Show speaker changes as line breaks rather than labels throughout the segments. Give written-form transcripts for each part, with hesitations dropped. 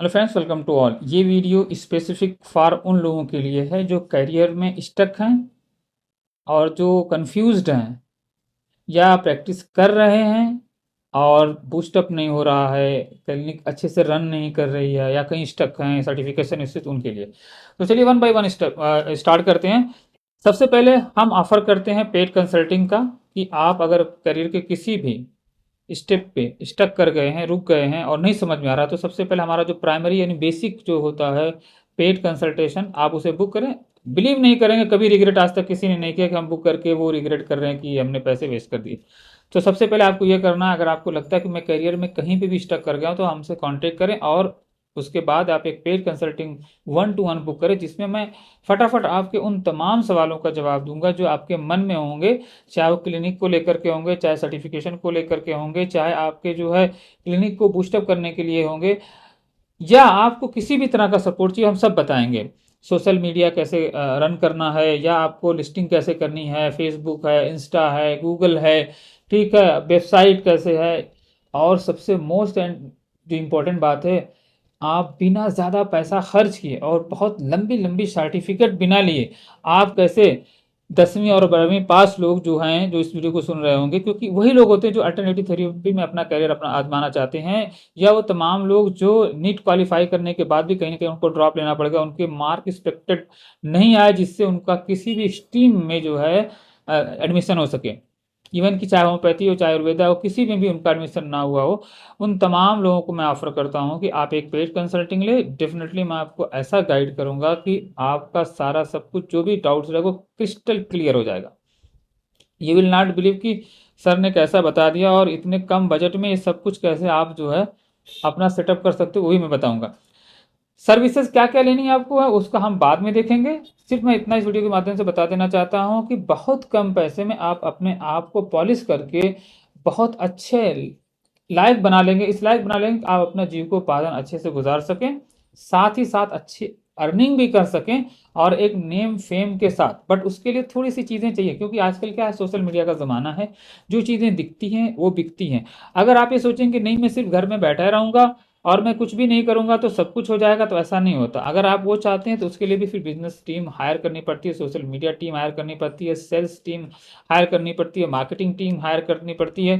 Hello friends, welcome to all. ये video specific for उन लोगों के लिए है जो करियर में स्टक हैं और जो कंफ्यूज्ड हैं या प्रैक्टिस कर रहे हैं और बूस्टअप नहीं हो रहा है, क्लिनिक अच्छे से रन नहीं कर रही है या कहीं स्टक हैं सर्टिफिकेशन स्थित उनके लिए। तो चलिए वन बाय वन स्टार्ट करते हैं। सबसे पहले हम ऑफर करते हैं पेड कंसल्टिंग का कि आप अगर करियर के किसी भी स्टेप पे स्टक कर गए हैं, रुक गए हैं और नहीं समझ में आ रहा, तो सबसे पहले हमारा जो प्राइमरी यानी बेसिक जो होता है पेड कंसल्टेशन, आप उसे बुक करें। बिलीव नहीं करेंगे, कभी रिग्रेट आज तक किसी ने नहीं किया कि हम बुक करके वो रिग्रेट कर रहे हैं कि हमने पैसे वेस्ट कर दिए। तो सबसे पहले आपको ये करना है, अगर आपको लगता है कि मैं करियर में कहीं पे भी स्टक कर गया हूँ तो हमसे कांटेक्ट करें और उसके बाद आप एक पेड कंसल्टिंग 1-to-1 बुक करें, जिसमें मैं फटाफट आपके उन तमाम सवालों का जवाब दूंगा जो आपके मन में होंगे। चाहे वो क्लिनिक को लेकर के होंगे, चाहे सर्टिफिकेशन को लेकर के होंगे, चाहे आपके जो है क्लिनिक को बूस्टअप करने के लिए होंगे, या आपको किसी भी तरह का सपोर्ट चाहिए, हम सब बताएंगे। सोशल मीडिया कैसे रन करना है, या आपको लिस्टिंग कैसे करनी है, फेसबुक है, इंस्टा है, गूगल है, ठीक है, वेबसाइट कैसे है। और सबसे मोस्ट एंड जो इम्पोर्टेंट बात है, आप बिना ज़्यादा पैसा खर्च किए और बहुत लंबी लंबी सर्टिफिकेट बिना लिए आप कैसे 10वीं और 12वीं पास लोग जो हैं, जो इस वीडियो को सुन रहे होंगे, क्योंकि वही लोग होते हैं जो अल्टरनेटिव थेरेपी में अपना करियर अपना आजमाना चाहते हैं, या वो तमाम लोग जो नीट क्वालिफाई करने के बाद भी कहीं ना कहीं उनको ड्रॉप लेना पड़ेगा, उनके मार्क एक्सपेक्टेड नहीं आए जिससे उनका किसी भी स्ट्रीम में जो है एडमिशन हो सके। इवन कि चाहे होम्योपैथी हो, चाहे आयुर्वेदा हो, किसी में भी उनका एडमिशन ना हुआ हो, उन तमाम लोगों को मैं ऑफर करता हूं कि आप एक पेड कंसल्टिंग ले। डेफिनेटली मैं आपको ऐसा गाइड करूंगा कि आपका सारा सब कुछ जो भी डाउट्स रहे वो क्रिस्टल क्लियर हो जाएगा। यू विल नॉट बिलीव कि सर ने कैसा बता दिया और इतने कम बजट में ये सब कुछ कैसे आप जो है अपना सेटअप कर सकते हो, वही मैं बताऊंगा। सर्विसेज क्या क्या लेनी है आपको है उसका हम बाद में देखेंगे। सिर्फ मैं इतना इस वीडियो के माध्यम से बता देना चाहता हूँ कि बहुत कम पैसे में आप अपने आप को पॉलिश करके बहुत अच्छे लायक बना लेंगे, इस लायक बना लेंगे कि आप अपना जीविकोपार्जन अच्छे से गुजार सकें, साथ ही साथ अच्छी अर्निंग भी कर सकें और एक नेम फेम के साथ। बट उसके लिए थोड़ी सी चीज़ें चाहिए, क्योंकि आजकल क्या है, सोशल मीडिया का ज़माना है, जो चीज़ें दिखती हैं वो बिकती हैं। अगर आप ये सोचेंगे कि नहीं मैं सिर्फ घर में बैठा रहूँगा और मैं कुछ भी नहीं करूँगा तो सब कुछ हो जाएगा, तो ऐसा नहीं होता। अगर आप वो चाहते हैं तो उसके लिए भी फिर बिजनेस टीम हायर करनी पड़ती है, सोशल मीडिया टीम हायर करनी पड़ती है, सेल्स टीम हायर करनी पड़ती है, मार्केटिंग टीम हायर करनी पड़ती है,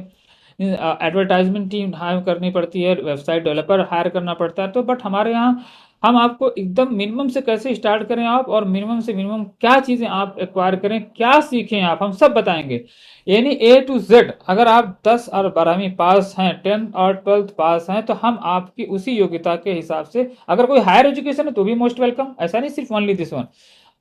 एडवर्टाइजमेंट टीम हायर करनी पड़ती है, वेबसाइट डेवलपर हायर करना पड़ता है। तो बट हमारे यहाँ हम आपको एकदम मिनिमम से कैसे स्टार्ट करें आप, और मिनिमम से मिनिमम क्या चीज़ें आप एक्वायर करें, क्या सीखें आप, हम सब बताएंगे। यानी A to Z। अगर आप 10 और 12वीं पास हैं, 10th और 12th पास हैं, तो हम आपकी उसी योग्यता के हिसाब से, अगर कोई हायर एजुकेशन है तो भी मोस्ट वेलकम, ऐसा नहीं सिर्फ ओनली दिस वन।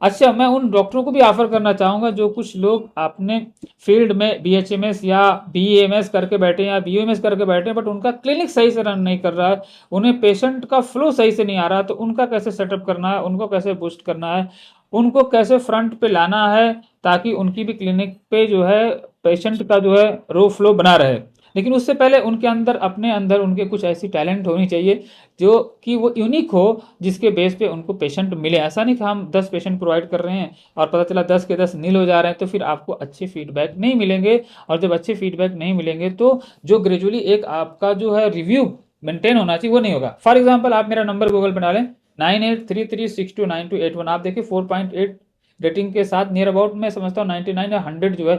अच्छा, मैं उन डॉक्टरों को भी ऑफर करना चाहूँगा जो कुछ लोग अपने फील्ड में BHMS या BAMS करके बैठे हैं या BOMS करके बैठे हैं, बट उनका क्लिनिक सही से रन नहीं कर रहा है, उन्हें पेशेंट का फ्लो सही से नहीं आ रहा, तो उनका कैसे सेटअप करना है, उनको कैसे बूस्ट करना है, उनको कैसे फ्रंट पे लाना है, ताकि उनकी भी क्लिनिक पे जो है पेशेंट का जो है रो फ्लो बना रहे। लेकिन उससे पहले उनके अंदर, अपने अंदर उनके कुछ ऐसी टैलेंट होनी चाहिए जो कि वो यूनिक हो, जिसके बेस पे उनको पेशेंट मिले। ऐसा नहीं कि हम 10 पेशेंट प्रोवाइड कर रहे हैं और पता चला 10 के 10 नील हो जा रहे हैं, तो फिर आपको अच्छे फीडबैक नहीं मिलेंगे। और जब अच्छे फीडबैक नहीं मिलेंगे तो जो ग्रेजुअली एक आपका जो है रिव्यू मेंटेन होना चाहिए वो नहीं होगा। फॉर एग्जाम्पल, आप मेरा नंबर गूगल पर डालें 9833629281, आप देखिए 4.8 रेटिंग के साथ नियर अबाउट मैं समझता हूँ 99 या 100 जो है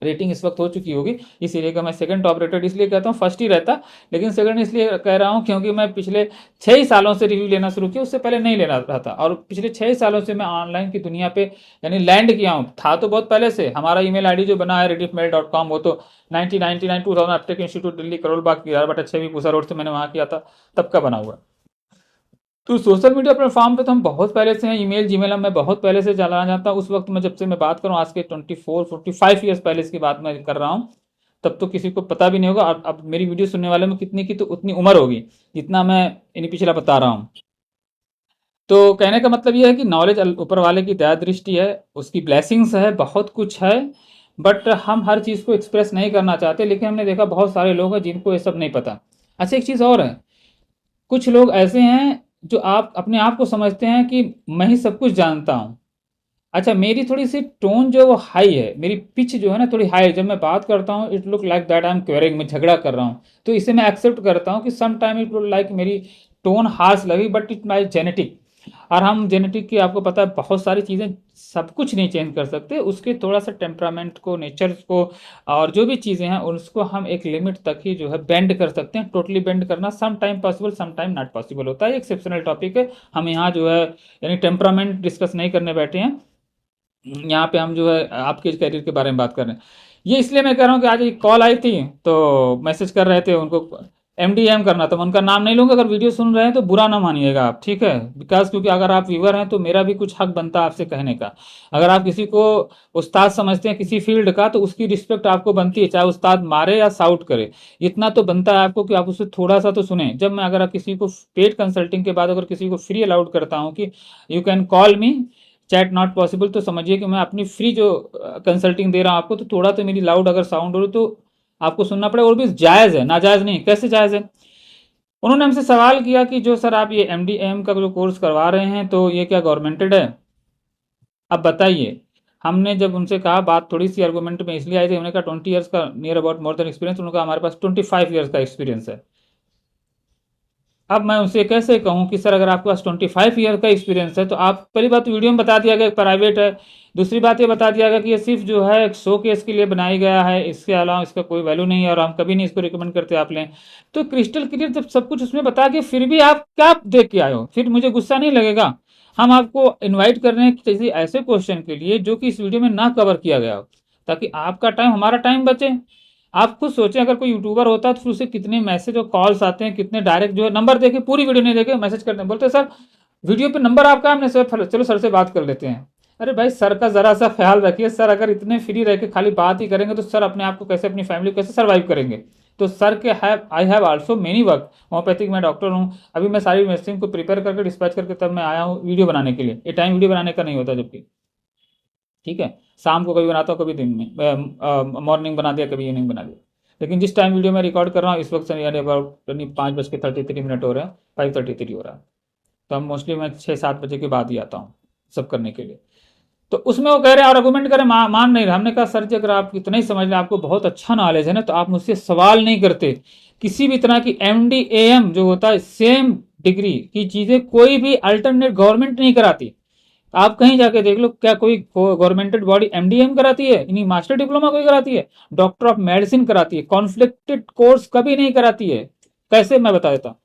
रेटिंग इस वक्त हो चुकी होगी। इसीलिए का मैं सेकंड टॉप रेटेड इसलिए कहता हूँ, फर्स्ट ही रहता, लेकिन सेकंड इसलिए कह रहा हूँ क्योंकि मैं पिछले 6 सालों से रिव्यू लेना शुरू किया, उससे पहले नहीं लेना रहा था। और पिछले 6 सालों से मैं ऑनलाइन की दुनिया पे यानी लैंड किया हूँ। था तो बहुत पहले से, हमारा ईमेल आईडी जो बना है rediffmail.com, वो तो 1999 2000 अपटेक इंस्टीट्यूट दिल्ली करोलबाग की 11/6 पूसा रोड से मैंने वहाँ किया था, तब का बना हुआ। तो सोशल मीडिया प्लेटफॉर्म पे तो हम बहुत पहले से हैं, ईमेल जीमेल मैं बहुत पहले से चलाना जानता हूँ। उस वक्त में, जब से मैं बात करूँ, आज के 24-45 ईयर्स पहले इसकी बात मैं कर रहा हूँ, तब तो किसी को पता भी नहीं होगा। और अब मेरी वीडियो सुनने वाले में कितनी की तो उतनी उम्र होगी जितना मैं इन्हीं पिछला बता रहा हूँ। तो कहने का मतलब ये है कि नॉलेज ऊपर वाले की दया दृष्टि है, उसकी ब्लेसिंग्स है, बहुत कुछ है। बट हम हर चीज़ को एक्सप्रेस नहीं करना चाहते, लेकिन हमने देखा बहुत सारे लोग हैं जिनको ये सब नहीं पता। अच्छा, एक चीज़ और है, कुछ लोग ऐसे हैं जो आप अपने आप को समझते हैं कि मैं ही सब कुछ जानता हूँ। अच्छा, मेरी थोड़ी सी टोन जो वो हाई है, मेरी पिच जो है ना थोड़ी हाई है, जब मैं बात करता हूँ it look like that I M quarrying, मैं झगड़ा कर रहा हूँ। तो इसे मैं एक्सेप्ट करता हूँ कि some time it look like मेरी टोन हार्श लगी, बट इट माई जेनेटिक। और हम जेनेटिक की आपको पता है बहुत सारी चीज़ें, सब कुछ नहीं चेंज कर सकते, उसके थोड़ा सा टेम्परामेंट को, नेचर को, और जो भी चीज़ें हैं उसको हम एक लिमिट तक ही जो है बेंड कर सकते हैं। टोटली बेंड करना some time possible, some time not possible होता है, एक्सेप्शनल टॉपिक है। हम यहाँ जो है यानी टेम्परामेंट डिस्कस नहीं करने बैठे हैं, यहाँ पे हम जो है आपके करियर के बारे में बात कर रहे हैं। ये इसलिए मैं कह रहा हूँ कि आज एक कॉल आई थी तो मैसेज कर रहे थे, उनको एमडीएम करना था। मैं उनका नाम नहीं लूंगा, अगर वीडियो सुन रहे हैं तो बुरा ना मानिएगा आप, ठीक है? बिकॉज क्योंकि अगर आप व्यूअर हैं तो मेरा भी कुछ हक बनता है आपसे कहने का। अगर आप किसी को उस्ताद समझते हैं किसी फील्ड का, तो उसकी रिस्पेक्ट आपको बनती है, चाहे उस्ताद मारे या साउट करे, इतना तो बनता है आपको कि आप उससे थोड़ा सा तो सुने। जब मैं अगर आप किसी को पेड कंसल्टिंग के बाद अगर किसी को फ्री अलाउड करता हूँ कि you can call me, chat not possible, तो समझिए कि मैं अपनी फ्री जो कंसल्टिंग दे रहा हूँ आपको, तो थोड़ा तो मेरी लाउड अगर साउंड हो रही तो आपको सुनना पड़ेगा, और भी जायज़ है, नाजायज़ नहीं। कैसे जायज़ है? उन्होंने हमसे सवाल किया कि जो सर आप ये एमडीएम का जो कोर्स करवा रहे हैं तो ये क्या गवर्नमेंटेड है? अब बताइए। हमने जब उनसे कहा, बात थोड़ी सी आर्गूमेंट में इसलिए आई थी, हमने कहा 20 ईयर्स का near about more than experience, उन्होंने कहा हमारे पास 25 ईयर्स का एक्सपीरियंस है। अब मैं उनसे कैसे कहूँ कि सर अगर आपके पास 25 ईयर का एक्सपीरियंस है तो आप, पहली बात तो वीडियो में बता दिया गया प्राइवेट है, दूसरी बात ये बता दिया गया कि ये सिर्फ जो है एक शो केस के लिए बनाया गया है, इसके अलावा इसका कोई वैल्यू नहीं है, और हम कभी नहीं इसको रिकमेंड करते आप लें। तो क्रिस्टल क्लियर जब सब कुछ उसमें बता के फिर भी आप क्या देख के आए हो, फिर मुझे गुस्सा नहीं लगेगा? हम आपको इन्वाइट कर रहे हैं किसी ऐसे क्वेश्चन के लिए जो कि इस वीडियो में ना कवर किया गया हो, ताकि आपका टाइम हमारा टाइम बचे। आप खुद सोचें, अगर कोई यूट्यूबर होता है तो फिर उसे कितने मैसेज और कॉल्स आते हैं, कितने डायरेक्ट जो है नंबर देके, पूरी वीडियो नहीं देखे मैसेज करते हैं, बोलते हैं सर वीडियो पे नंबर आपका, हमने सर चलो सर से बात कर लेते हैं। अरे भाई, सर का जरा सा ख्याल रखिए। सर अगर इतने फ्री रह के खाली बात ही करेंगे तो सर अपने आप को कैसे, अपनी फैमिली को कैसे सर्वाइव करेंगे? तो सर के have, I have also many work, homeopathic में डॉक्टर हूँ। अभी मैं सारी मेडिसिन को प्रिपेयर करके डिस्पैच करके तब मैं आया हूँ वीडियो बनाने के लिए। ये टाइम वीडियो बनाने का नहीं होता, जबकि ठीक है, शाम को कभी बनाता हूँ, कभी दिन में मॉर्निंग बना दिया, कभी इवनिंग बना दिया। लेकिन जिस टाइम वीडियो में रिकॉर्ड कर रहा हूँ इस वक्त यानी अबाउट 5:33 हो रहा है, 5:33 हो रहा है। तो हम मोस्टली मैं 6-7 बजे के बाद ही आता हूँ सब करने के लिए। तो उसमें वो कह रहे हैं और आर्गूमेंट करें, मान नहीं रहे। हमने कहा सर जी अगर आप इतना ही समझ लें, आपको बहुत अच्छा नॉलेज है ना, तो आप मुझसे सवाल नहीं करते। किसी भी तरह की एमडीएम जो होता है, सेम डिग्री की चीज़ें कोई भी अल्टरनेट गवर्नमेंट नहीं कराती। आप कहीं जाके देख लो, क्या कोई गवर्नमेंटेड बॉडी एमडीएम कराती है? नहीं। मास्टर डिप्लोमा कोई कराती है? डॉक्टर ऑफ मेडिसिन कराती है, कॉन्फ्लिक्टेड कोर्स कभी नहीं कराती है। कैसे, मैं बता देता हूँ।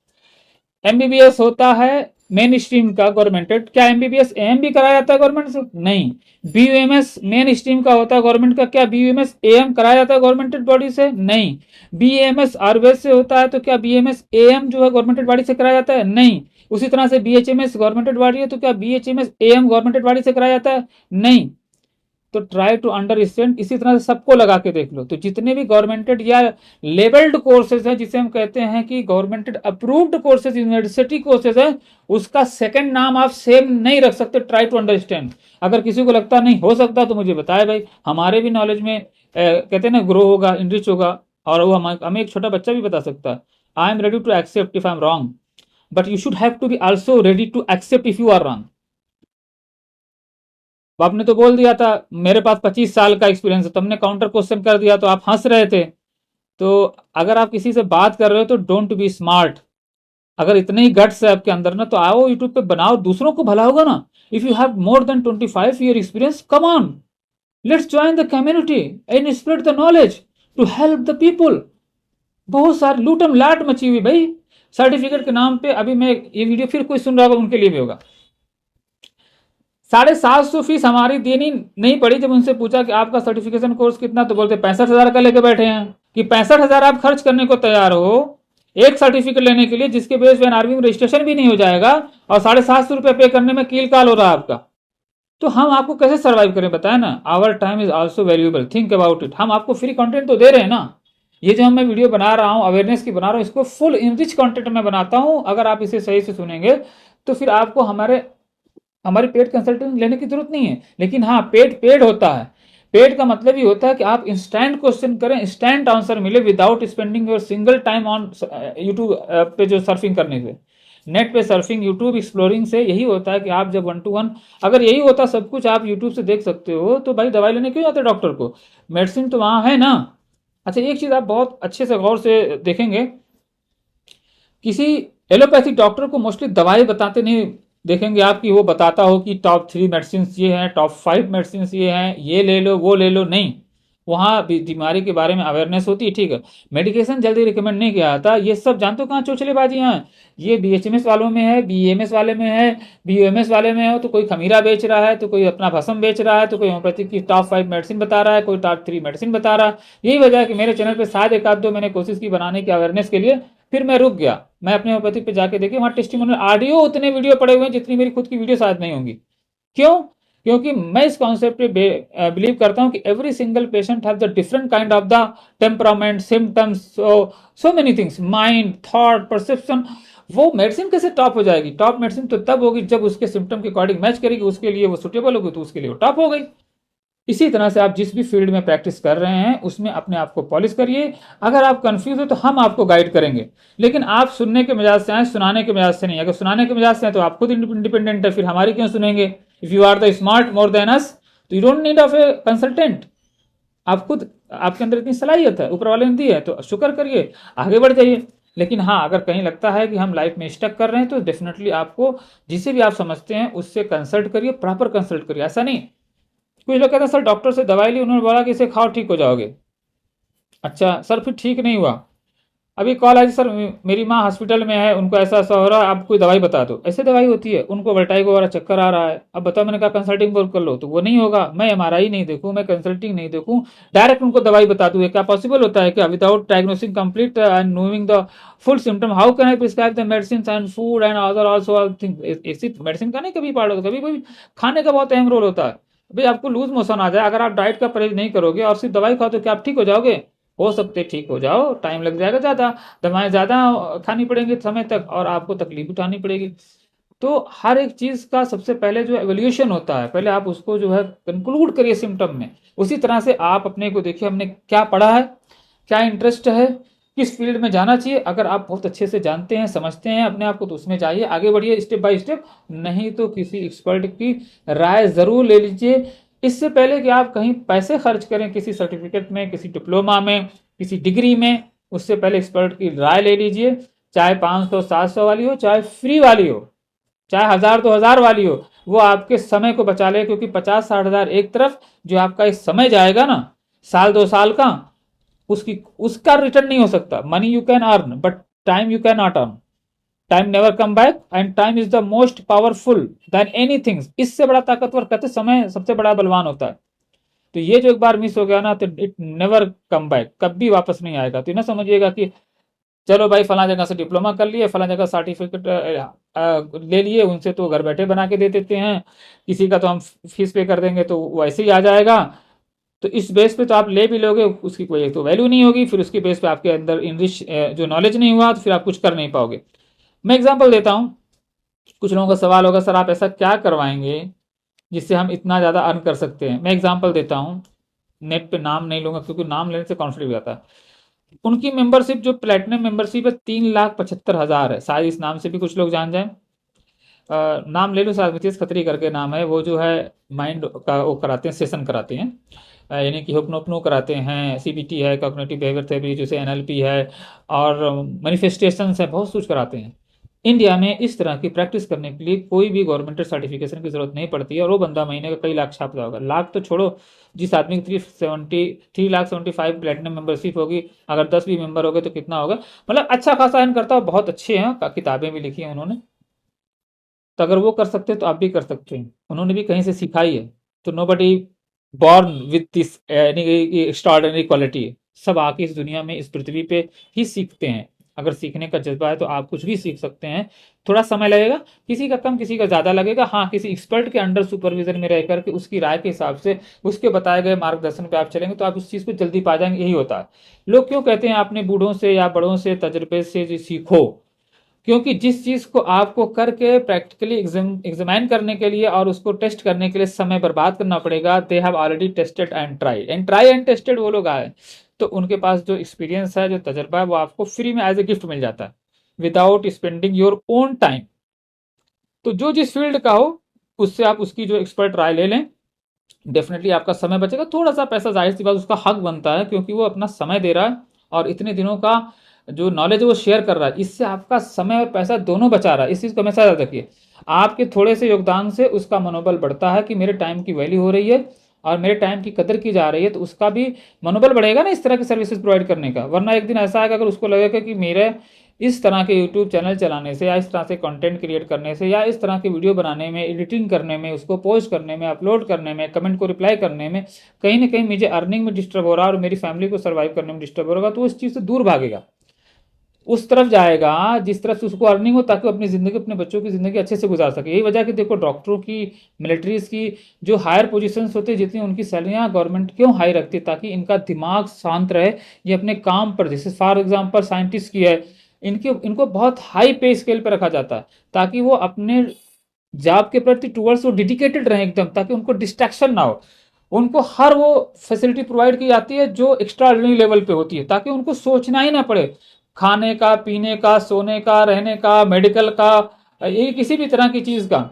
एमबीबीएस होता है मेन स्ट्रीम का गवर्नमेंटेड, क्या एमबीबीएस एम भी कराया जाता है गवर्नमेंट से? नहीं। बीयूएमएस मेन स्ट्रीम का होता है गवर्नमेंट का, क्या बीयूएमएस एम कराया जाता है गवर्नमेंटेड बॉडी से? नहीं। बीएमएस आयुर्वेद से होता है, तो क्या बीएमएस एम जो है गवर्नमेंटेड बॉडी से कराया जाता है? नहीं। उसी तरह से बीएचएमएस गवर्नमेंटेड बॉडी है, तो क्या बीएचएमएस एम गवर्नमेंटेड बॉडी से कराया जाता है? नहीं। तो ट्राई टू अंडरस्टैंड, इसी तरह से सबको लगा के देख लो। तो जितने भी गवर्नमेंटेड या लेवल्ड कोर्सेज हैं, जिसे हम कहते हैं कि governmented approved courses, university courses है, उसका सेकंड नाम आप सेम नहीं रख सकते। Try to understand. अगर किसी को लगता नहीं हो सकता तो मुझे बताए भाई, हमारे भी नॉलेज में कहते हैं ना ग्रो होगा, इनरिच होगा, और वो हमें एक छोटा बच्चा भी बता सकता है। I am ready to accept if I am wrong, but you should have to be also ready to accept if you are wrong. आपने तो बोल दिया था मेरे पास 25 साल का एक्सपीरियंस है, तुमने काउंटर क्वेश्चन कर दिया तो आप हंस रहे थे। तो अगर आप किसी से बात कर रहे हो तो डोंट बी स्मार्ट। अगर इतने ही गट्स है आपके अंदर ना, तो आओ यूट्यूब पे बनाओ, दूसरों को भला होगा ना। If you have more than 25 year experience, come on, let's join the community and spread the knowledge to help the people. बहुत सारे लूटम लाट मची हुई भाई सर्टिफिकेट के नाम पे। अभी मैं ये वीडियो फिर कोई सुन रहा होगा, उनके लिए भी होगा। 750 फीस हमारी देनी नहीं पड़ी। जब उनसे पूछा कि आपका सर्टिफिकेशन कोर्स कितना, तो बोलते 65,000 का लेके बैठे हैं। कि 65,000 आप खर्च करने को तैयार हो एक सर्टिफिकेट लेने के लिए, जिसके बेस पे एनआरबी में रजिस्ट्रेशन भी नहीं हो जाएगा, और 750 रुपये पे करने में कील काल हो रहा है आपका। तो हम आपको कैसे सर्वाइव करें, बताए ना। Our time is also valuable, think about it. हम आपको फ्री कंटेंट तो दे रहे हैं ना। ये जो मैं वीडियो बना रहा हूँ अवेयरनेस की बना रहा हूँ, इसको फुल इनरिच कंटेंट में बनाता हूँ। अगर आप इसे सही से सुनेंगे तो फिर आपको हमारी पेड कंसल्टेंट लेने की जरूरत नहीं है। लेकिन हाँ, पेड होता है। पेड का मतलब ही होता है कि आप इंस्टेंट क्वेश्चन करें, इंस्टेंट आंसर मिले, without spending your single time on YouTube पे जो सर्फिंग करने से, नेट पे सर्फिंग, यूट्यूब एक्सप्लोरिंग से यही होता है कि आप जब 1-to-1, अगर यही होता सब कुछ आप यूट्यूब से देख सकते हो, तो भाई दवाई लेने क्यों जाते डॉक्टर को? मेडिसिन तो वहाँ है ना। अच्छा, एक चीज़ आप बहुत अच्छे से गौर से देखेंगे, किसी एलोपैथी डॉक्टर को मोस्टली दवाई बताते नहीं देखेंगे आप कि वो बताता हो कि टॉप 3 मेडिसिन ये हैं, टॉप 5 मेडिसिन ये हैं, ये ले लो वो ले लो, नहीं। वहाँ बीमारी के बारे में अवेयरनेस होती है, ठीक है। मेडिकेशन जल्दी रिकमेंड नहीं किया जाता। ये सब जानते हो कहाँ चोचलेबाजियाँ हैं? ये बीएचएमएस वालों में है, बीएमएस वाले में है, बीओएमएस वाले में है। तो कोई खमीरा बेच रहा है, तो कोई अपना भस्म बेच रहा है, तो कोई होम्योपैथिक की टॉप 5 मेडिसिन बता रहा है, कोई टॉप 3 मेडिसिन बता रहा है। यही वजह है कि मेरे चैनल पे शायद एक आध दो मैंने कोशिश की बनाने की अवेयरनेस के लिए, फिर मैं रुक गया। मैं अपने होम्योपैथिक पे जाके देखिए, वहाँ टेस्टिमोनियल ऑडियो उतने वीडियो पड़े हुए हैं जितनी मेरी खुद की वीडियो शायद नहीं होंगी। क्यों? क्योंकि मैं इस कॉन्सेप्ट पे बिलीव करता हूँ कि every single patient have the different kind of the temperament, symptoms, so many things, mind, thought, perception. वो मेडिसिन कैसे टॉप हो जाएगी? टॉप मेडिसिन तो तब होगी जब उसके सिम्टम के अकॉर्डिंग मैच करेगी, उसके लिए वो सुटेबल होगी, तो उसके लिए वो टॉप हो गई। इसी तरह से आप जिस भी फील्ड में प्रैक्टिस कर रहे हैं उसमें अपने आप को पॉलिश करिए। अगर आप कंफ्यूज हो तो हम आपको गाइड करेंगे, लेकिन आप सुनने के मिजाज से आए, सुनाने के मिजाज से नहीं। अगर सुनाने के मिजाज से हैं तो आप खुद इंडिपेंडेंट है, फिर हमारी क्यों सुनेंगे? If you are the smart more than us, तो you don't need of a consultant. आप खुद, आपके अंदर इतनी सलाहियत है, ऊपर वाले ने दी है, तो शुक्र करिए, आगे बढ़ जाइए। लेकिन हाँ, अगर कहीं लगता है कि हम लाइफ में स्टक कर रहे हैं तो डेफिनेटली आपको जिसे भी आप समझते हैं उससे कंसल्ट करिए, प्रॉपर कंसल्ट करिए। ऐसा नहीं, कुछ लोग कहते हैं सर डॉक्टर से दवाई ली, उन्होंने बोला कि इसे खाओ ठीक हो जाओगे। अच्छा सर, फिर ठीक नहीं हुआ। अभी कॉल आई सर, मेरी माँ हॉस्पिटल में है, उनको ऐसा ऐसा हो रहा है, आप कोई दवाई बता दो। ऐसे दवाई होती है? उनको वर्टाइगो वाला चक्कर आ रहा है, अब बताओ, मैंने कहा कंसल्टिंग बोल कर लो, तो वो नहीं होगा। मैं एमआरआई नहीं देखूं, मैं कंसल्टिंग नहीं देखूं, डायरेक्ट उनको दवाई बता दूं, क्या पॉसिबल होता है क्या? Without diagnosing complete and knowing the full symptom, how can I prescribe the medicine and food and other also thing? ऐसी मेडिसिन का नहीं कभी पार्ट होता, कभी कभी खाने का बहुत अहम रोल होता है। भाई आपको लूज मोशन आ जाए, अगर आप डाइट का परहेज नहीं करोगे और सिर्फ दवाई खाओ, तो क्या आप ठीक हो जाओगे? हो सकते ठीक हो जाओ, टाइम लग जाएगा ज़्यादा, दवाएं ज़्यादा खानी पड़ेंगी समय तक, और आपको तकलीफ उठानी पड़ेगी। तो हर एक चीज़ का सबसे पहले जो एवोल्यूशन होता है, पहले आप उसको जो है कंक्लूड करिए सिम्टम में। उसी तरह से आप अपने को देखिए, हमने क्या पढ़ा है, क्या इंटरेस्ट है, किस फील्ड में जाना चाहिए। अगर आप बहुत अच्छे से जानते हैं, समझते हैं अपने आप को, तो उसमें जाइए, आगे बढ़िए स्टेप बाय स्टेप। नहीं तो किसी एक्सपर्ट की राय ज़रूर ले लीजिए, इससे पहले कि आप कहीं पैसे खर्च करें किसी सर्टिफिकेट में, किसी डिप्लोमा में, किसी डिग्री में। उससे पहले एक्सपर्ट की राय ले लीजिए, चाहे 500 700 वाली हो, चाहे फ्री वाली हो, चाहे 1000 2000 वाली हो। वो आपके समय को बचा ले, क्योंकि 50 60 हजार एक तरफ, जो आपका इस समय जाएगा ना, साल 2 साल का, उसकी उसका रिटर्न नहीं हो सकता। Money you can earn but time you can not earn. Time never come back and time is the most powerful than anything. इससे बड़ा ताकतवर, कहते समय सबसे बड़ा बलवान होता है। तो ये जो एक बार मिस हो गया ना, तो इट नेवर कम बैक, कभी वापस नहीं आएगा। तो ना समझिएगा कि चलो भाई फला जगह से डिप्लोमा कर लिए, फला जगह सर्टिफिकेट ले लिए, उनसे तो घर बैठे बना के दे देते हैं, किसी का तो हम फीस पे कर देंगे तो वैसे ही आ जाएगा। तो इस बेस पे तो आप ले भी लोगे, उसकी कोई तो वैल्यू नहीं होगी, फिर उसकी बेस पे आपके अंदर इंग्लिश जो नॉलेज नहीं हुआ, तो फिर आप कुछ कर नहीं पाओगे। मैं एग्जांपल देता हूँ। कुछ लोगों का सवाल होगा, सर आप ऐसा क्या करवाएंगे जिससे हम इतना ज़्यादा अर्न कर सकते हैं? मैं एग्जांपल देता हूँ, नेट पे नाम नहीं लूंगा क्योंकि नाम लेने से कॉन्फ्लिक्ट हो जाता है। उनकी मेंबरशिप जो प्लेटिनम मेंबरशिप है 3,75,000 है, शायद इस नाम से भी कुछ लोग जान जाएं। नाम ले लो, शायद नितीश खत्री करके नाम है, वो जो है माइंड का वो कराते हैं, सेशन कराते हैं, यानी कि हुप्नोपनो कराते हैं, सीबीटी है, कॉग्निटिव बिहेवियर थेरेपी जैसे एनएलपी है, और मैनिफेस्टेशंस है, बहुत कुछ कराते हैं। इंडिया में इस तरह की प्रैक्टिस करने के लिए कोई भी गवर्नमेंट सर्टिफिकेशन की जरूरत नहीं पड़ती है, और वो बंदा महीने का कई लाख छापता होगा। लाख तो छोड़ो, जिस आदमी की 3,75,000 प्लेटिनम मेंबरशिप होगी, अगर 10 भी मेंबर हो गए तो कितना होगा? मतलब अच्छा खासा अर्न करता है, बहुत अच्छे हैं, किताबें भी लिखी हैं उन्होंने। तो अगर वो कर सकते हैं तो आप भी कर सकते हैं, उन्होंने भी कहीं से सिखाई है। तो nobody born with this extraordinary quality. सब आके इस दुनिया में, इस पृथ्वी पे ही सीखते हैं। अगर सीखने का जज्बा है तो आप कुछ भी सीख सकते हैं। थोड़ा समय लगेगा, किसी का कम किसी का ज़्यादा लगेगा। हाँ, किसी एक्सपर्ट के अंडर सुपरविजन में रह करके उसकी राय के हिसाब से, उसके बताए गए मार्गदर्शन पे आप चलेंगे तो आप उस चीज़ को जल्दी पा जाएंगे। यही होता है। लोग क्यों कहते हैं अपने बूढ़ों से या बड़ों से तजर्बे से जो सीखो? क्योंकि जिस चीज को आपको करके प्रैक्टिकली एग्जामिन करने के लिए और उसको टेस्ट करने के लिए समय बर्बाद करना पड़ेगा, they have already tested and try and tested, वो लोग आए, तो उनके पास जो एक्सपीरियंस है, जो तजर्बा है, वो आपको फ्री में एज ए गिफ्ट मिल जाता है, without spending your own time. तो जो जिस फील्ड का हो, उससे आप उसकी जो एक्सपर्ट राय ले लें, डेफिनेटली आपका समय बचेगा। थोड़ा सा पैसा जाहिर सी बात उसका हक बनता है, क्योंकि वो अपना समय दे रहा है, और इतने दिनों का जो नॉलेज है वो शेयर कर रहा है, इससे आपका समय और पैसा दोनों बचा रहा है। इस चीज़ को हमेशा याद रखिए। आपके थोड़े से योगदान से उसका मनोबल बढ़ता है कि मेरे टाइम की वैल्यू हो रही है और मेरे टाइम की कदर की जा रही है, तो उसका भी मनोबल बढ़ेगा ना इस तरह की सर्विसेज प्रोवाइड करने का। वरना एक दिन ऐसा आएगा अगर उसको लगेगा कि मेरे इस तरह के यूट्यूब चैनल चलाने से या इस तरह से कंटेंट क्रिएट करने से या इस तरह की वीडियो बनाने में, एडिटिंग करने में, उसको पोस्ट करने में, अपलोड करने में, कमेंट को रिप्लाई करने में कहीं ना कहीं मुझे अर्निंग में डिस्टर्ब हो रहा है और मेरी फैमिली को सर्वाइव करने में डिस्टर्ब हो रहा है, तो उस चीज़ से दूर भागेगा, उस तरफ जाएगा जिस तरफ से उसको अर्निंग हो, ताकि वो अपनी ज़िंदगी, अपने बच्चों की ज़िंदगी अच्छे से गुजार सके। यही वजह है कि देखो डॉक्टरों की, मिलिट्रीज की जो हायर पोजीशंस होती है, जितनी उनकी सैलरियाँ गवर्नमेंट क्यों हाई रखती है, ताकि इनका दिमाग शांत रहे, ये अपने काम पर, जैसे फॉर एग्जाम्पल साइंटिस्ट की है, इनको बहुत हाई पे स्केल पर रखा जाता है ताकि वो अपने जॉब के प्रति टूवर्ड्स वो डेडिकेटेड रहे एकदम, ताकि उनको डिस्ट्रैक्शन ना हो। उनको हर वो फैसिलिटी प्रोवाइड की जाती है जो एक्स्ट्रा ऑर्डिनरी लेवल पे होती है, ताकि उनको सोचना ही ना पड़े खाने का, पीने का, सोने का, रहने का, मेडिकल का, ये किसी भी तरह की चीज़ का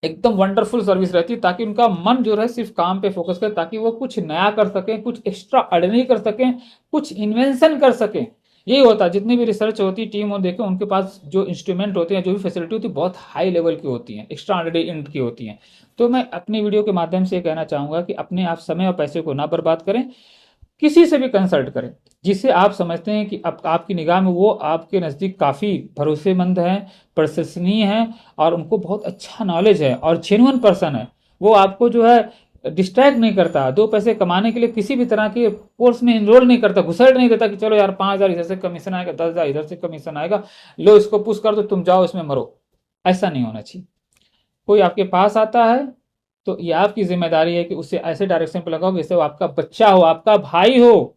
एकदम वंडरफुल सर्विस रहती है, ताकि उनका मन जो है सिर्फ काम पे फोकस करे, ताकि वो कुछ नया कर सकें, कुछ एक्स्ट्रा ऑर्डिनरी कर सकें, कुछ इन्वेंशन कर सकें। यही होता है, जितनी भी रिसर्च होती है, टीम हो, देखें उनके पास जो इंस्ट्रूमेंट होते हैं, जो भी फैसिलिटी होती है, बहुत हाई लेवल की होती हैं, एक्स्ट्रा ऑर्डिनरी एंड की होती हैं। तो मैं अपनी वीडियो के माध्यम से ये कहना चाहूँगा कि अपने आप समय और पैसे को ना बर्बाद करें, किसी से भी कंसल्ट करें जिसे आप समझते हैं कि आपकी निगाह में वो आपके नज़दीक काफ़ी भरोसेमंद हैं, प्रशंसनीय हैं और उनको बहुत अच्छा नॉलेज है और जेन्युइन पर्सन है। वो आपको जो है डिस्ट्रैक्ट नहीं करता, दो पैसे कमाने के लिए किसी भी तरह के कोर्स में इनरोल नहीं करता, घुसड़ नहीं देता कि चलो यार 5,000 इधर से कमीशन आएगा, 10,000 इधर से कमीशन आएगा, लो इसको पुश कर दो, तुम जाओ इसमें मरो। ऐसा नहीं होना चाहिए। कोई आपके पास आता है तो ये आपकी जिम्मेदारी है कि उसे ऐसे डायरेक्शन पे लगाओ जैसे वो आपका बच्चा हो, आपका भाई हो,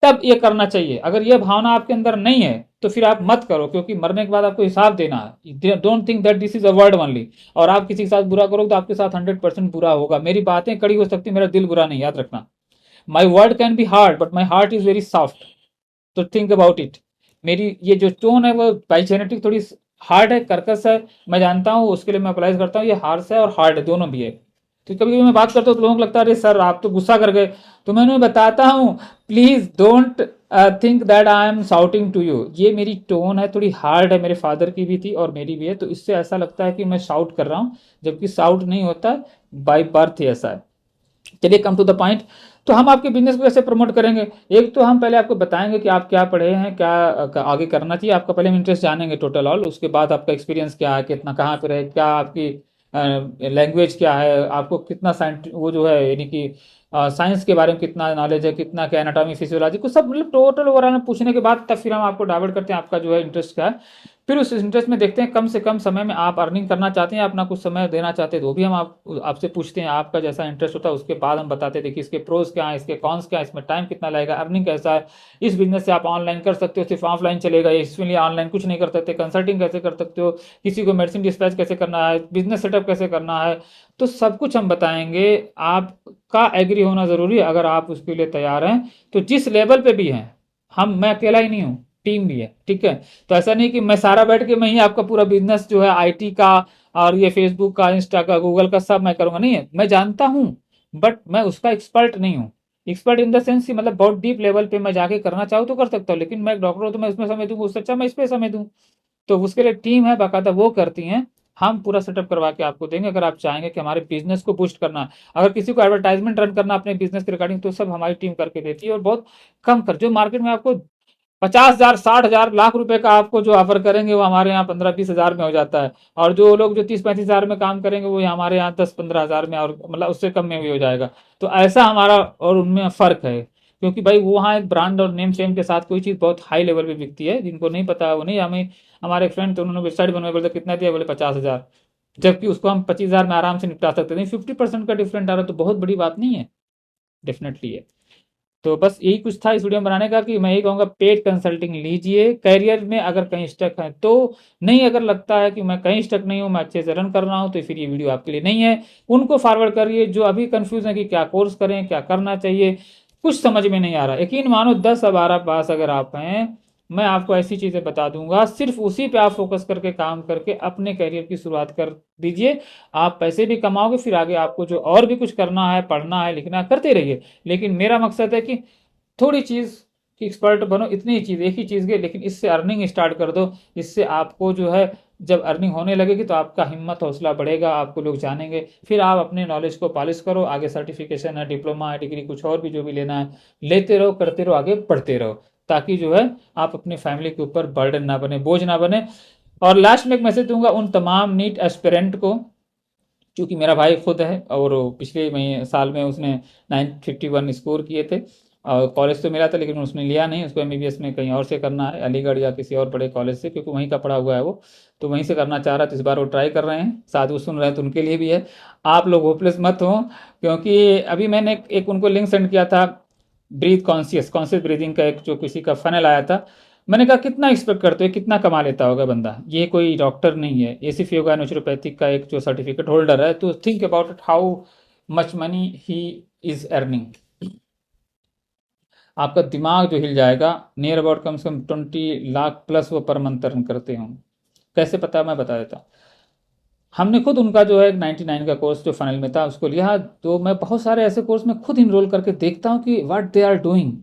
तब ये करना चाहिए। अगर ये भावना आपके अंदर नहीं है तो फिर आप मत करो, क्योंकि मरने के बाद आपको हिसाब देना है। Don't think that this is a word only. और आप किसी के साथ बुरा करोगे तो आपके साथ 100% बुरा होगा। मेरी बातें कड़ी हो सकती, मेरा दिल बुरा नहीं, याद रखना। My word can be hard but my heart is very soft, तो थिंक अबाउट इट। मेरी ये जो टोन है वो बाई जेनेटिक थोड़ी हार्ड है, कर्कश है, मैं जानता हूँ, उसके लिए मैं अप्लाई करता हूँ। ये हार्श है और हार्ड है, दोनों भी है। तो कभी कभी मैं बात करता हूँ तो लोगों को लगता है अरे सर आप तो गुस्सा कर गए, तो मैं उन्हें बताता हूँ please don't think that I am shouting to you. ये मेरी टोन है, थोड़ी हार्ड है, मेरे फादर की भी थी और मेरी भी है, तो इससे ऐसा लगता है कि मैं शाउट कर रहा हूँ, जबकि शाउट नहीं होता, बाई बर्थ ही ऐसा है। चलिए कम टू द पॉइंट। तो हम आपके बिजनेस को कैसे प्रमोट करेंगे? एक तो हम पहले आपको बताएंगे कि आप क्या पढ़े हैं, क्या आगे करना चाहिए आपका, पहले हम इंटरेस्ट जानेंगे टोटल ऑल, उसके बाद आपका एक्सपीरियंस क्या है, कितना कहाँ पे रहे, क्या आपकी लैंग्वेज क्या है, आपको कितना साइंस वो जो है यानी कि साइंस के बारे में कितना नॉलेज है, कितना क्या एनाटॉमी फिजियोलॉजी को सब मतलब टोटल ओवरऑल पूछने के बाद तब फिर हम आपको डाइवर्ट करते हैं आपका जो है इंटरेस्ट क्या है। फिर उस इंटरेस्ट में देखते हैं कम से कम समय में आप अर्निंग करना चाहते हैं, अपना कुछ समय देना चाहते हैं, तो वो भी हम आपसे पूछते हैं, आपका जैसा इंटरेस्ट होता है उसके बाद हम बताते हैं देखिए इसके प्रोज क्या है, इसके कॉन्स क्या है, इसमें टाइम कितना लगेगा, अर्निंग कैसा है, इस बिजनेस से आप ऑनलाइन कर सकते हो, सिर्फ ऑफलाइन चलेगा, इसमें लिए ऑनलाइन कुछ नहीं कर सकते, कंसल्टिंग कैसे कर सकते हो, किसी को मेडिसिन डिस्पैच कैसे करना है, बिजनेस सेटअप कैसे करना है, तो सब कुछ हम बताएंगे। आपका एग्री होना जरूरी है, अगर आप उसके लिए तैयार हैं तो जिस लेवल पे भी हैं, मैं अकेला ही नहीं हूँ, टीम भी है, ठीक है। तो ऐसा नहीं कि मैं सारा बैठ के मैं ही आपका पूरा बिजनेस जो है आईटी का और ये फेसबुक का, इंस्टा का, गूगल का सब मैं करूंगा, नहीं है, मैं जानता हूँ बट मैं उसका एक्सपर्ट नहीं हूँ। एक्सपर्ट इन द सेंस कि मतलब बहुत डीप लेवल पे मैं जाके करना चाहूँ तो कर सकता हूँ, लेकिन मैं एक डॉक्टर हूँ तो मैं उसमें समय दूंगा, उससे अच्छा मैं इस पे समय दूँ। तो उसके लिए टीम है बाकायदा, वो करती हैं। हम पूरा सेटअप करवा के आपको देंगे अगर आप चाहेंगे कि हमारे बिजनेस को बूस्ट करना है। अगर किसी को एडवर्टाइजमेंट रन करना अपने बिजनेस के रिगार्डिंग, तो सब हमारी टीम करके देती है और बहुत कम खर्च। जो मार्केट में आपको 50,000, 60,000, लाख रुपए का आपको जो ऑफर करेंगे वो हमारे यहाँ 15-20 हजार में हो जाता है। और जो लोग जो 30-35 हजार में काम करेंगे वो हमारे यहाँ 10-15 हजार में, और मतलब उससे कम में भी हो जाएगा। तो ऐसा हमारा और उनमें फर्क है, क्योंकि भाई वो वहाँ एक ब्रांड और नेम सेम के साथ कोई चीज़ बहुत हाई लेवल पे बिकती है, जिनको नहीं पता है वो नहीं। हमें हमारे फ्रेंड तो उन्होंने वेबसाइट बनवाई, बोलते कितना दिया, बोले 50,000, जबकि उसको हम 25,000 में आराम से निपटा सकते थे। 50% का डिफरेंट आ रहा है तो बहुत बड़ी बात नहीं है, डेफिनेटली है। तो बस यही कुछ था इस वीडियो में बनाने का, कि मैं यही कहूँगा पेड कंसल्टिंग लीजिए करियर में अगर कहीं स्टक है तो। नहीं, अगर लगता है कि मैं कहीं स्टक नहीं हूँ, मैं अच्छे से रन कर रहा हूँ, तो फिर ये वीडियो आपके लिए नहीं है। उनको फॉरवर्ड करिए जो अभी कंफ्यूज है कि क्या कोर्स करें, क्या करना चाहिए, कुछ समझ में नहीं आ रहा। यकीन मानो 10 12 पास अगर आप हैं, मैं आपको ऐसी चीज़ें बता दूंगा, सिर्फ उसी पे आप फोकस करके काम करके अपने करियर की शुरुआत कर दीजिए। आप पैसे भी कमाओगे, फिर आगे आपको जो और भी कुछ करना है, पढ़ना है, लिखना है, करते रहिए। लेकिन मेरा मकसद है कि थोड़ी चीज़ कि एक्सपर्ट बनो, इतनी चीज़, एक ही चीज़ के, लेकिन इससे अर्निंग स्टार्ट कर दो। इससे आपको जो है जब अर्निंग होने लगेगी तो आपका हिम्मत हौसला बढ़ेगा, आपको लोग जानेंगे, फिर आप अपने नॉलेज को पॉलिश करो, आगे सर्टिफिकेशन है, डिप्लोमा है, डिग्री, कुछ और भी जो भी लेना है लेते रहो, करते रहो, आगे बढ़ते रहो, ताकि जो है आप अपनी फैमिली के ऊपर बर्डन ना बने, बोझ ना बने। और लास्ट में एक मैसेज दूंगा उन तमाम नीट एस्पिरेंट को, क्योंकि मेरा भाई खुद है और पिछले महीने साल में उसने 951 स्कोर किए थे, और कॉलेज तो मिला था लेकिन उसने लिया नहीं, उसको एमबीबीएस में कहीं और से करना है, अलीगढ़ या किसी और बड़े कॉलेज से, क्योंकि वहीं का पढ़ा हुआ है वो, तो वहीं से करना चाह रहा था। इस बार वो ट्राई कर रहे हैं, साधु सुन रहे हैं तो उनके लिए भी है। आप लोग होपलेस मत हो, क्योंकि अभी मैंने एक उनको लिंक सेंड किया था, ब्रीथ कॉन्शियस कॉन्शियस ब्रीदिंग का एक जो किसी का फनल आया था। मैंने कहा कितना एक्सपेक्ट करते हो, कितना कमा लेता होगा बंदा, ये कोई डॉक्टर नहीं है, ये सिर्फ योगा नेचुरोपैथिक का एक जो सर्टिफिकेट होल्डर है। तो think about it, how much money he is earning. आपका दिमाग जो हिल जाएगा, नियर अबाउट कम से कम 20 लाख प्लस वो पर मंथ अर्न करते हों। कैसे पता है मैं बता देता हूँ। हमने खुद उनका जो है 99 का कोर्स जो फनल में था उसको लिया, तो मैं बहुत सारे ऐसे कोर्स में खुद इनरोल करके देखता हूँ कि व्हाट दे आर डूइंग,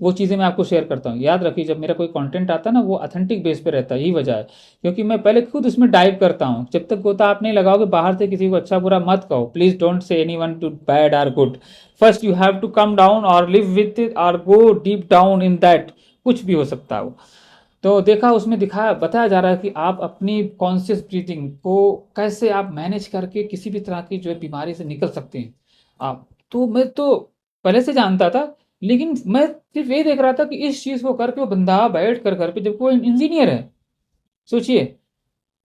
वो चीज़ें मैं आपको शेयर करता हूँ। याद रखिए जब मेरा कोई कंटेंट आता है ना, वो ऑथेंटिक बेस पे रहता है, यही वजह है, क्योंकि मैं पहले खुद उसमें डाइव करता हूँ। जब तक गोता आप नहीं लगाओगे, बाहर से किसी को अच्छा बुरा मत कहो, please don't say anyone to bad और good. First you have to come down और लिव विथ इट और go deep down in that, कुछ भी हो सकता है वो। तो देखा उसमें दिखाया, बताया जा रहा है कि आप अपनी कॉन्शियस ब्रीथिंग को कैसे आप मैनेज करके किसी भी तरह की जो है बीमारी से निकल सकते हैं आप। तो मैं तो पहले से जानता था, लेकिन मैं सिर्फ ये देख रहा था कि इस चीज को करके वो बंदा बैठ कर घर पे, जबकि वो इंजीनियर है, सोचिए,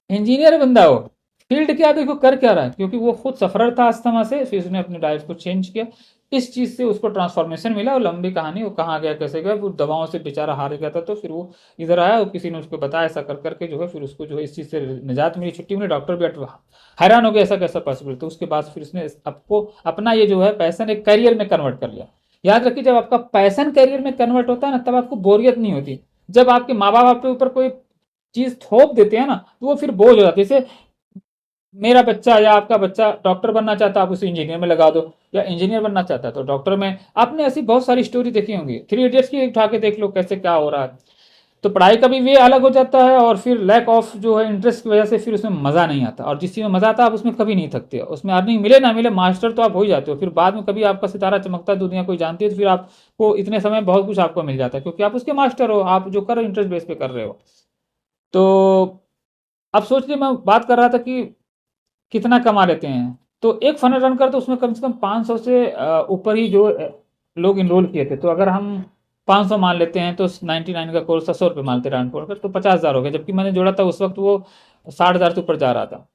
इंजीनियर है बंदा, वो फील्ड क्या देखो कर क्या रहा है, क्योंकि वो खुद सफर था अस्थमा से, फिर उसने अपनी लाइफ को चेंज किया, इस चीज से उसको ट्रांसफॉर्मेशन मिला। और लंबी कहानी, वो कहाँ गया कैसे गया, वो दवाओं से बेचारा हार गया था, तो फिर वो इधर आया और किसी ने उसको बताया, ऐसा कर करके जो है फिर उसको जो है इस चीज से निजात मिली, छुट्टी मिली। डॉक्टर भी हैरान हो गया ऐसा कैसा पॉसिबल। तो उसके बाद फिर उसने आपको अपना ये जो है पैसन एक करियर में कन्वर्ट कर लिया। याद रखिए जब आपका पैसन करियर में कन्वर्ट होता है ना, तब आपको बोरियत नहीं होती। जब आपके माँ बाप आपके ऊपर कोई चीज थोप देते हैं ना, तो वो फिर बोझ हो जाती है। जैसे मेरा बच्चा या आपका बच्चा डॉक्टर बनना चाहता है, आप उसे इंजीनियर में लगा दो, या इंजीनियर बनना चाहता है तो डॉक्टर में। आपने ऐसी बहुत सारी स्टोरी देखी होंगी, 3 इडियट्स की उठा के देख लो कैसे क्या हो रहा है। तो पढ़ाई का भी वे अलग हो जाता है, और फिर लैक ऑफ जो है इंटरेस्ट की वजह से फिर उसमें मजा नहीं आता, और जिस चीज में मजा आता है आप उसमें कभी नहीं थकते, उसमें अर्निंग मिले ना मिले मास्टर तो आप हो ही जाते हो। फिर बाद में कभी आपका सितारा चमकता है, दुनिया कोई जानती है, तो फिर आपको इतने समय बहुत कुछ आपको मिल जाता है, क्योंकि आप उसके मास्टर हो, आप जो कर रहे हो इंटरेस्ट बेस पे कर रहे हो। तो अब सोच लिए, मैं बात कर रहा था कि कितना कमा लेते हैं। तो एक फनल रन करते उसमें कम से कम 500 से ऊपर ही जो लोग इनरोल किए थे। तो अगर हम 500 मान लेते हैं, तो 99 का कोर्स था, 100 रुपये मानते राउंड पड़कर, तो 50,000 हो गया। जबकि मैंने जोड़ा था उस वक्त वो 60,000 से ऊपर जा रहा था।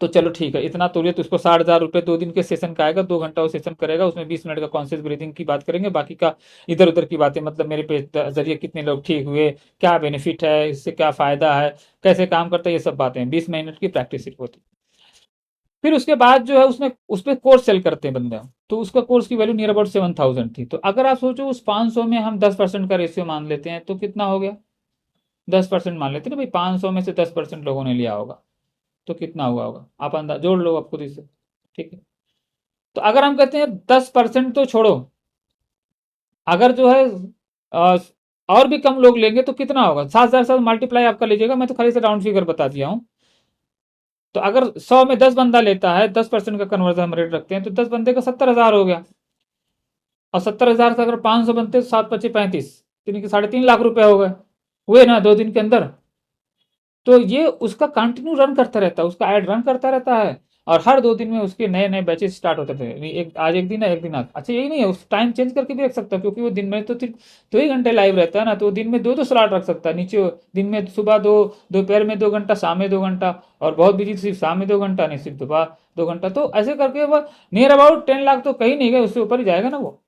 तो चलो ठीक है, इतना तोड़िए, तो उसको 60,000 रुपये 2 दिन के सेशन का आएगा, 2 घंटा वो सेशन करेगा, उसमें 20 मिनट का कॉन्शियस ब्रीथिंग की बात करेंगे, बाकी का इधर उधर की बातें, मतलब मेरे पे जरिए कितने लोग ठीक हुए, क्या बेनिफिट है, इससे क्या फायदा है, कैसे काम करता है, ये सब बातें 20 मिनट की प्रैक्टिस सिर्फ होती। फिर उसके बाद जो है उसमें उस पर कोर्स सेल करते हैं बंदे, तो उसका कोर्स की वैल्यू नियर अबाउट 7,000 थी। तो अगर आप सोचो उस 500 में हम 10% का रेशियो मान लेते हैं, तो कितना हो गया, 10% मान लेते हैं ना भाई, 500 में से 10% लोगों ने लिया होगा, तो कितना हुआ होगा, आप अंदाज जोड़ लो आप खुद ही से। ठीक है, तो अगर हम कहते हैं 10% तो छोड़ो, अगर जो है अ, और भी कम लोग लेंगे तो कितना होगा, 7,000 से मल्टीप्लाई आपका लीजिएगा, मैं तो खाली से राउंड फिगर बता दिया हूँ। तो अगर 100 में 10 बंदा लेता है, 10% का कन्वर्जन हम रेट रखते हैं, तो 10 बंदे का 70,000 हो गया। और 70,000 से अगर 500 बनते तो 7 × 25 = 35, यानी कि 3.5 लाख रुपए हो गए, हुए ना 2 दिन के अंदर। तो ये उसका कंटिन्यू रन करता रहता है, उसका एड रन करता रहता है, और हर 2 दिन में उसके नए नए बैचेस स्टार्ट होते थे। एक आज एक दिन है, एक दिन आज, अच्छा यही नहीं है, उस टाइम चेंज करके भी रख सकता है, क्योंकि वो दिन में तो सिर्फ 2 ही घंटे लाइव रहता है ना, तो दिन में दो दो स्लॉट रख सकता है नीचे। दिन में सुबह 2, दोपहर में 2 घंटा, शाम में 2 घंटा, और बहुत बिजी सिर्फ शाम में 2 घंटा, नहीं सिर्फ सुबह 2 घंटा। तो ऐसे करके वो नियर अबाउट 10 लाख तो कहीं नहीं गए, उससे ऊपर ही जाएगा ना वो।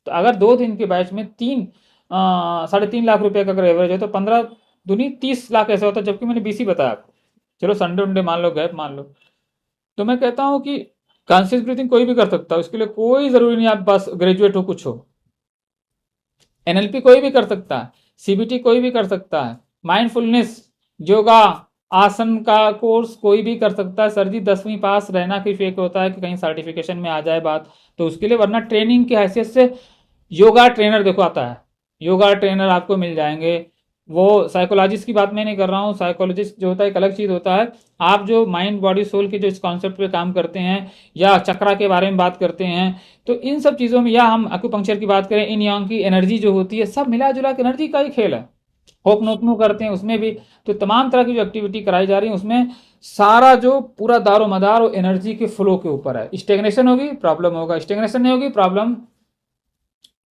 तो अगर 2 दिन के बैच में 3 साढ़े 3 लाख रुपए का अगर एवरेज है, तो 15 दूनी 30 लाख ऐसा होता है, जबकि मैंने 20 ही बताया आपको। चलो संडे उंडे मान लो, गैप मान लो। तो मैं कहता हूँ कि कॉन्शियस ब्रीथिंग कोई भी कर सकता है, उसके लिए कोई जरूरी नहीं आप बस ग्रेजुएट हो कुछ हो। एनएलपी कोई भी कर सकता है, सीबीटी कोई भी कर सकता है, माइंडफुलनेस, योगा, आसन का कोर्स कोई भी कर सकता है। सर जी 10वीं पास रहना की फेक होता है कि कहीं सर्टिफिकेशन में आ जाए बात, तो उसके लिए, वरना ट्रेनिंग की हैसियत से योगा ट्रेनर देखो आता है, योगा ट्रेनर आपको मिल जाएंगे। वो साइकोलॉजिस्ट की बात मैं नहीं कर रहा हूँ, साइकोलॉजिस्ट जो होता है एक अलग चीज़ होता है। आप जो माइंड बॉडी सोल के जो इस कॉन्सेप्ट पे काम करते हैं या चक्रा के बारे में बात करते हैं, तो इन सब चीज़ों में, या हम एक्यूपंक्चर की बात करें, इन यांग की एनर्जी जो होती है, सब मिला जुला के एनर्जी का ही खेल है। होक नोकनू करते हैं उसमें भी, तो तमाम तरह की जो एक्टिविटी कराई जा रही है उसमें सारा जो पूरा दारो मदार वो एनर्जी के फ्लो के ऊपर है। स्टेगनेशन होगी प्रॉब्लम होगा, स्टेगनेशन नहीं होगी प्रॉब्लम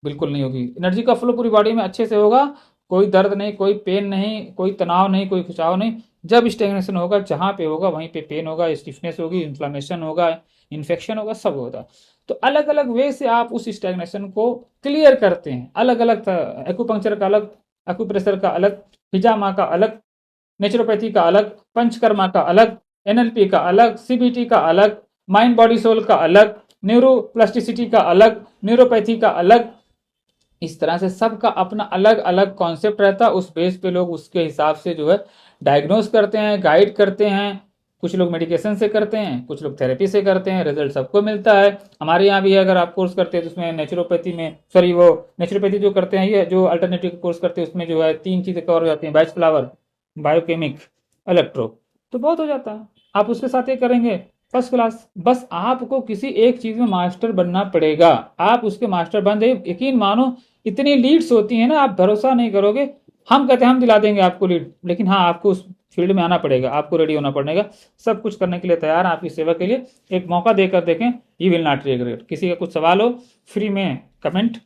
बिल्कुल नहीं होगी। एनर्जी का फ्लो पूरी बॉडी में अच्छे से होगा, कोई दर्द नहीं, कोई पेन नहीं, कोई तनाव नहीं, कोई खिंचाव नहीं। जब स्टेगनेशन होगा, जहाँ पे होगा वहीं पे पेन होगा, स्टिफनेस होगी, इन्फ्लामेशन होगा, इन्फेक्शन होगा, सब होगा। तो अलग अलग वे से आप उस स्टेगनेशन को क्लियर करते हैं। अलग अलग एक्यूपंक्चर का अलग, एक्यूप्रेशर का अलग, हिजामा का अलग, नेचुरोपैथी का अलग, पंचकर्मा का अलग, एनएलपी का अलग, सीबीटी का अलग, माइंड बॉडी सोल का अलग, न्यूरोप्लास्टिसिटी का अलग, न्यूरोपैथी का अलग। इस तरह से सबका अपना अलग अलग कॉन्सेप्ट रहता है। उस बेस पे लोग उसके हिसाब से जो है डायग्नोस करते हैं, गाइड करते हैं। कुछ लोग मेडिकेशन से करते हैं, कुछ लोग थेरेपी से करते हैं, रिजल्ट सबको मिलता है। हमारे यहाँ भी है, अगर आप कोर्स करते हैं तो उसमें नेचुरोपैथी में, सॉरी वो नेचुरोपैथी जो करते हैं, ये जो अल्टरनेटिव कोर्स करते हैं उसमें जो है 3 चीज़ें कवर हो जाती हैं, बैच फ्लावर, बायोकेमिक, इलेक्ट्रो, तो बहुत हो जाता है। आप उसके साथ ये करेंगे फर्स्ट क्लास। बस आपको किसी एक चीज़ में मास्टर बनना पड़ेगा, आप उसके मास्टर बन जाइए। यकीन मानो इतनी लीड्स होती हैं ना, आप भरोसा नहीं करोगे। हम कहते हैं हम दिला देंगे आपको लीड, लेकिन हाँ आपको उस फील्ड में आना पड़ेगा, आपको रेडी होना पड़ेगा। सब कुछ करने के लिए तैयार हैं, आपकी सेवा के लिए। एक मौका देकर देखें, यू विल नॉट रिग्रेट। किसी का कुछ सवाल हो फ्री में कमेंट,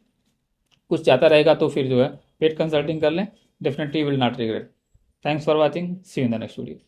कुछ चाहता रहेगा तो फिर जो है पेड कंसल्टिंग कर लें, definitely will not regret. Thanks for watching, see you in the next video.